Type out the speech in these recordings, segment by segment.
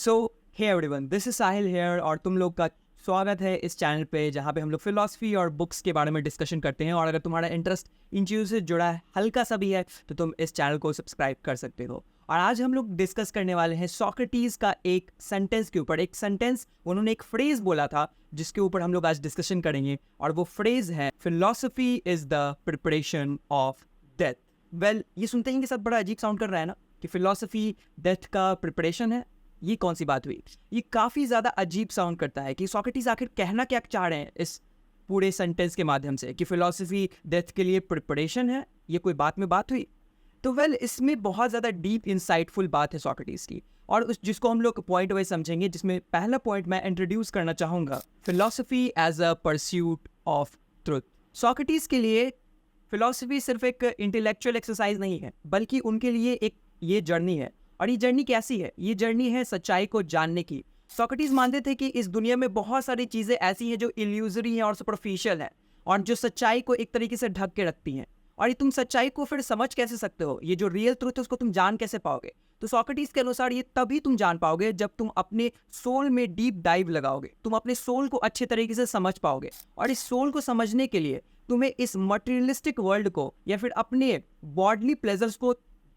So hey everyone, this is Sahil here और तुम लोग का स्वागत है इस चैनल पे जहाँ पे हम लोग फिलॉसफी और बुक्स के बारे में डिस्कशन करते हैं। और अगर तुम्हारा इंटरेस्ट इन चीज़ों से जुड़ा है हल्का सा भी है तो तुम इस चैनल को सब्सक्राइब कर सकते हो। और आज हम लोग डिस्कस करने वाले हैं सोक्रेटिस का एक सेंटेंस के ऊपर। एक सेंटेंस, उन्होंने एक फ्रेज बोला था जिसके ऊपर हम लोग आज डिस्कशन करेंगे और वो फ्रेज है philosophy is the preparation of death. Well, ये सुनते ही के साथ बड़ा अजीब साउंड कर रहा है ना कि फिलॉसफी डेथ का प्रिपरेशन है। ये कौन सी बात हुई? ये काफ़ी ज़्यादा अजीब साउंड करता है कि सोक्रेटिस आखिर कहना क्या चाह रहे हैं इस पूरे सेंटेंस के माध्यम से कि फिलॉसफी डेथ के लिए प्रिपरेशन है। ये कोई बात में बात हुई? तो वेल, इसमें बहुत ज़्यादा डीप इंसाइटफुल बात है सोक्रेटिस की और उस जिसको हम लोग पॉइंट वाइज समझेंगे, जिसमें पहला पॉइंट मैं इंट्रोड्यूस करना चाहूँगा, philosophy as a pursuit of truth. Socrates के लिए फिलॉसफी सिर्फ एक इंटेलेक्चुअल एक्सरसाइज नहीं है, बल्कि उनके लिए एक ये जर्नी है। और ये जर्नी कैसी है? ये जर्नी है सच्चाई को जानने की। सोक्रेटिस मानते थे कि इस दुनिया में बहुत सारी चीज़ें ऐसी हैं जो इल्यूजरी हैं और सुपरफिशियल हैं और जो सच्चाई को एक तरीके से ढक के रखती हैं। और ये तुम सच्चाई को फिर समझ कैसे सकते हो? ये जो रियल ट्रूथ है उसको तुम जान कैसे पाओगे? तो सोक्रेटिस के अनुसार ये तभी तुम जान पाओगे जब तुम अपने सोल में डीप डाइव लगाओगे, तुम अपने सोल को अच्छे तरीके से समझ पाओगे। और इस सोल को समझने के लिए तुम्हें इस मटेरियलिस्टिक वर्ल्ड को या फिर अपने बॉडली प्लेजर्स को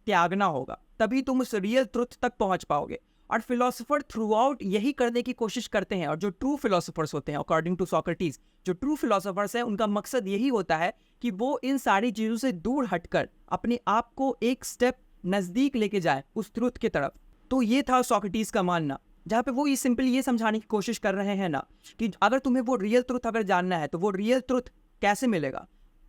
त्यागना होगा, तभी तुम उस रियल ट्रुथ तक पहुंच पाओगे। और फिलोसोफर थ्रू आउट यही करने की कोशिश करते हैं। और जो ट्रू फिलोसोफर्स होते हैं, अकॉर्डिंग टू सोक्रेटिस, जो ट्रू फिलोसोफर्स हैं, उनका मकसद यही होता है कि वो इन सारी चीज़ों से दूर हटकर अपने आप को एक स्टेप नज़दीक लेके जाए उस ट्रुथ की तरफ। तो ये था सोक्रेटिस का मानना, जहाँ पे वो ये सिंपली ये समझाने की कोशिश कर रहे हैं ना कि अगर तुम्हें वो रियल ट्रुथ अगर जानना है तो वो रियल ट्रुथ कैसे मिलेगा?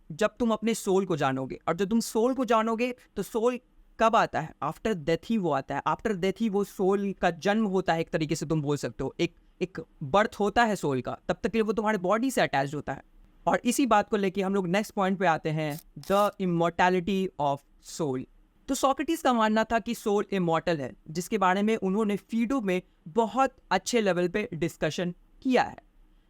जब तुम अपने सोल को जानोगे। और जब तुम सोल को जानोगे तो सोल कब आता है? आफ्टर डेथ ही वो आता है। आफ्टर डेथ ही वो सोल का जन्म होता है, एक तरीके से तुम बोल सकते हो। एक बर्थ होता है सोल का, तब तक के लिए वो तुम्हारे बॉडी से अटैच होता है। और इसी बात को लेके हम लोग नेक्स्ट पॉइंट पे आते हैं, द इमॉर्टैलिटी ऑफ सोल। तो सोक्रेटिस का मानना था कि सोल इमॉर्टल है, जिसके बारे में उन्होंने फीडो में बहुत अच्छे लेवल पे डिस्कशन किया है,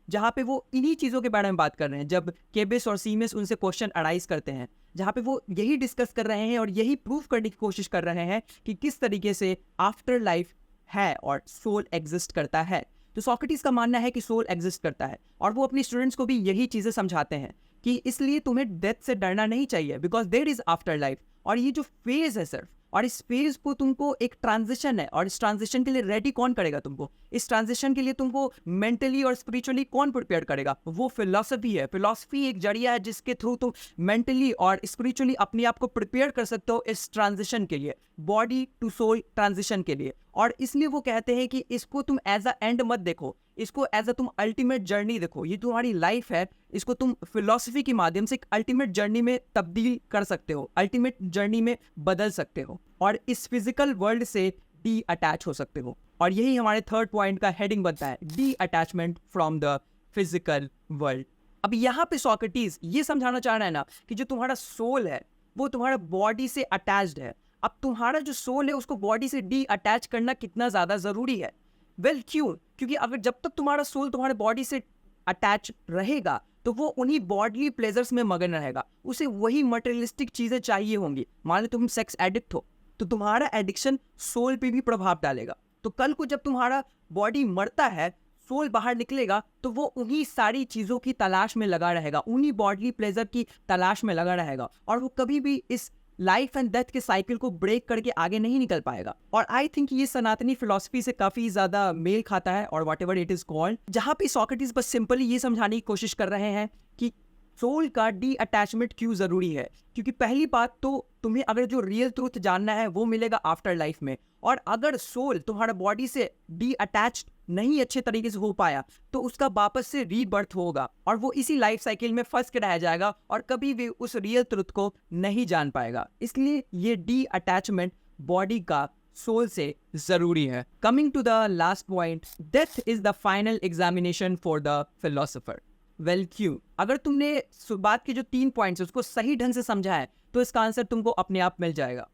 जहाँ पे वो इन्हीं चीज़ों के बारे में बात कर रहे हैं। जब केबिस और सीमिस उनसे क्वेश्चन अराइज करते हैं, जहाँ पे वो यही डिस्कस कर रहे हैं और यही प्रूफ करने की कोशिश कर रहे हैं कि किस तरीके से आफ्टर लाइफ है और सोल एग्जिस्ट करता है। तो सोक्रेटिस का मानना है कि सोल एग्जिस्ट करता है और वो अपने स्टूडेंट्स को भी यही चीज़ें समझाते हैं कि इसलिए तुम्हें डेथ से डरना नहीं चाहिए, because there is after life. और ये जो फेज है सिर्फ, और इस फेज को तुमको एक ट्रांजिशन है, और इस ट्रांजिशन के लिए रेडी कौन करेगा तुमको? इस ट्रांजिशन के लिए तुमको मेंटली और स्पिरिचुअली कौन प्रिपेयर करेगा? वो फिलॉसफी है। फिलॉसफी एक जरिया है जिसके थ्रू तुम मेंटली और स्पिरिचुअली अपने आप को प्रिपेयर कर सकते हो इस ट्रांजिशन के लिए, बॉडी टू सोल ट्रांजिशन के लिए। और इसलिए वो कहते हैं कि इसको तुम एज अ एंड मत देखो, इसको एज अ तुम अल्टीमेट जर्नी देखो। ये तुम्हारी लाइफ है, इसको तुम फिलॉसफी के माध्यम से एक अल्टीमेट जर्नी में तब्दील कर सकते हो, अल्टीमेट जर्नी में बदल सकते हो और इस फिजिकल वर्ल्ड से डी अटैच हो सकते हो। और यही हमारे थर्ड पॉइंट का हेडिंग बनता है, D attachment from the physical world. अब यहाँ पे सोक्रेटिस ये समझाना चाह रहा है ना कि जो तुम्हारा सोल है वो तुम्हारा बॉडी से अटैच्ड है। अब तुम्हारा जो सोल है उसको बॉडी से डी अटैच करना कितना ज़्यादा ज़रूरी है? वेल, क्यों? क्योंकि अगर जब तक तुम्हारा सोल तुम्हारे बॉडी से अटैच रहेगा तो वो उन्हीं बॉडली प्लेजर्स में मगन रहेगा, उसे वही मटेरियलिस्टिक चीज़ें चाहिए होंगी। मान लो तुम सेक्स एडिक्ट हो तो तुम्हारा एडिक्शन सोल पे भी प्रभाव डालेगा। तो कल को जब तुम्हारा बॉडी मरता है, सोल बाहर निकलेगा तो वो उन्हीं सारी चीज़ों की तलाश में लगा रहेगा, उन्हीं बॉडली प्लेजर की तलाश में लगा रहेगा और वो कभी भी इस लाइफ एंड डेथ के साइकिल को ब्रेक करके आगे नहीं निकल पाएगा। और आई थिंक ये सनातनी फिलॉसफी से काफी ज्यादा मेल खाता है, और what ever it is called, जहां पे सोक्रेटिस बस सिंपली ये समझाने की कोशिश कर रहे हैं कि सोल का डी अटैचमेंट क्यों जरूरी है। क्योंकि पहली बात तो तुम्हें अगर जो रियल ट्रूथ जानना है वो मिलेगा आफ्टर लाइफ में, और अगर सोल तुम्हारा बॉडी से डी अटैच नहीं अच्छे तरीके से हो पाया तो उसका वापस से रीबर्थ होगा और वो इसी लाइफ साइकिल में फंस के रह जाएगा और कभी भी उस रियल ट्रूथ को नहीं जान पाएगा। इसलिए ये डी अटैचमेंट बॉडी का सोल से जरूरी है। Coming to the last point, death is the final examination for the philosopher. Well, क्यों? अगर तुमने बात के जो 3 पॉइंट्स उसको सही ढंग से समझा है तो इसका आंसर तुमको अपने आप मिल जाएगा।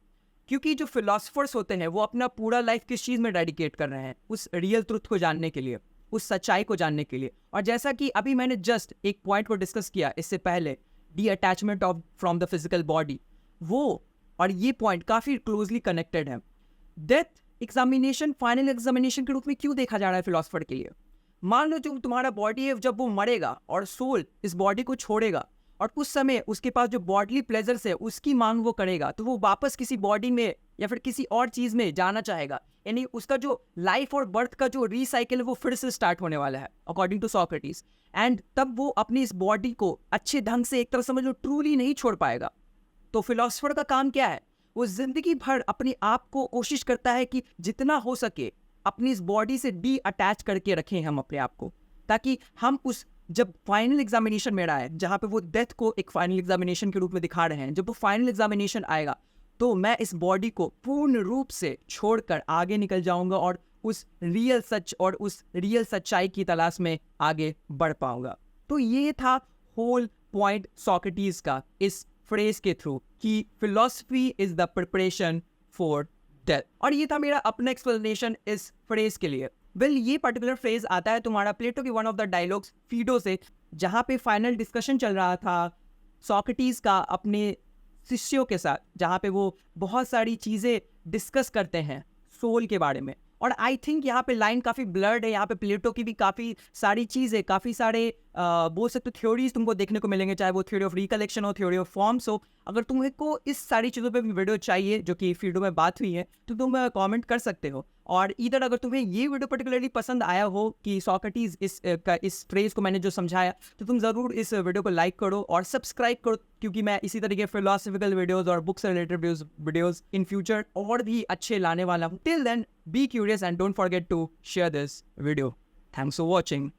क्योंकि जो फिलोसफर्स होते हैं वो अपना पूरा लाइफ किस चीज़ में डेडिकेट कर रहे हैं? उस रियल ट्रुथ को जानने के लिए, उस सच्चाई को जानने के लिए। और जैसा कि अभी मैंने जस्ट एक पॉइंट को डिस्कस किया इससे पहले, D attachment of from the physical body, वो और ये पॉइंट काफ़ी क्लोजली कनेक्टेड है। डेथ एग्जामिनेशन फाइनल एग्जामिनेशन के रूप में क्यों देखा जा रहा है फिलोसफर के लिए? मान लो जो तुम्हारा बॉडी है जब वो मरेगा और सोल इस बॉडी को छोड़ेगा और उस समय उसके पास जो बॉडली प्लेजर्स है उसकी मांग वो करेगा, तो वो वापस किसी बॉडी में या फिर किसी और चीज में जाना चाहेगा। यानी उसका जो लाइफ और बर्थ का जो रिसाइकिल है वो फिर से स्टार्ट होने वाला है अकॉर्डिंग टू सॉक्रेटिस। एंड तब वो अपनी इस बॉडी को अच्छे ढंग से एक तरह समझ लो ट्रूली नहीं छोड़ पाएगा। तो फिलोसफर का काम क्या है? वो जिंदगी भर अपने आप को कोशिश करता है कि जितना हो सके अपनी इस बॉडी से डी अटैच करके रखें हम अपने आप को, ताकि हम उस जब फाइनल एग्जामिनेशन मेरा है जहाँ पे वो डेथ को एक फाइनल एग्जामिनेशन के रूप में दिखा रहे हैं, जब वो फाइनल एग्जामिनेशन आएगा तो मैं इस बॉडी को पूर्ण रूप से छोड़कर आगे निकल जाऊंगा और उस रियल सच और उस रियल सच्चाई की तलाश में आगे बढ़ पाऊंगा। तो ये था होल पॉइंट सॉक्रेटिस का इस फ्रेज के थ्रू कि philosophy is the preparation for death. और ये था मेरा अपना एक्सप्लेनेशन इस फ्रेज के लिए। ये पर्टिकुलर फ्रेज आता है तुम्हारा प्लेटो की one of the dialogues FIDO से, जहाँ पे फाइनल डिस्कशन चल रहा था सॉक्रेटिस का अपने शिष्यों के साथ, जहाँ पे वो बहुत सारी चीज़ें डिस्कस करते हैं सोल के बारे में। और आई थिंक यहाँ पे लाइन काफ़ी ब्लर्ड है, यहाँ पे प्लेटो की भी काफ़ी सारी चीज़ें, काफ़ी सारे बोल सकते हो थ्योरीज तुमको देखने को मिलेंगे, चाहे वो थ्योरी ऑफ रिकलेक्शन हो, थ्योरी ऑफ फॉर्म्स हो। अगर तुमको इस सारी चीज़ों पे भी वीडियो चाहिए जो कि फीडो में बात हुई है तो तुम कमेंट कर सकते हो। और इधर अगर तुम्हें ये वीडियो पर्टिकुलरली पसंद आया हो कि सॉक्रेटिस इस फ्रेज को मैंने जो समझाया, तो तुम ज़रूर इस वीडियो को लाइक करो और सब्सक्राइब करो, क्योंकि मैं इसी तरीके फिलोसफिकल वीडियोज़ और बुक्स से रिलेटेड वीडियोज़ इन फ्यूचर और भी अच्छे लाने वाला हूँ। Till then be curious and don't forget to share this video. Thanks for watching.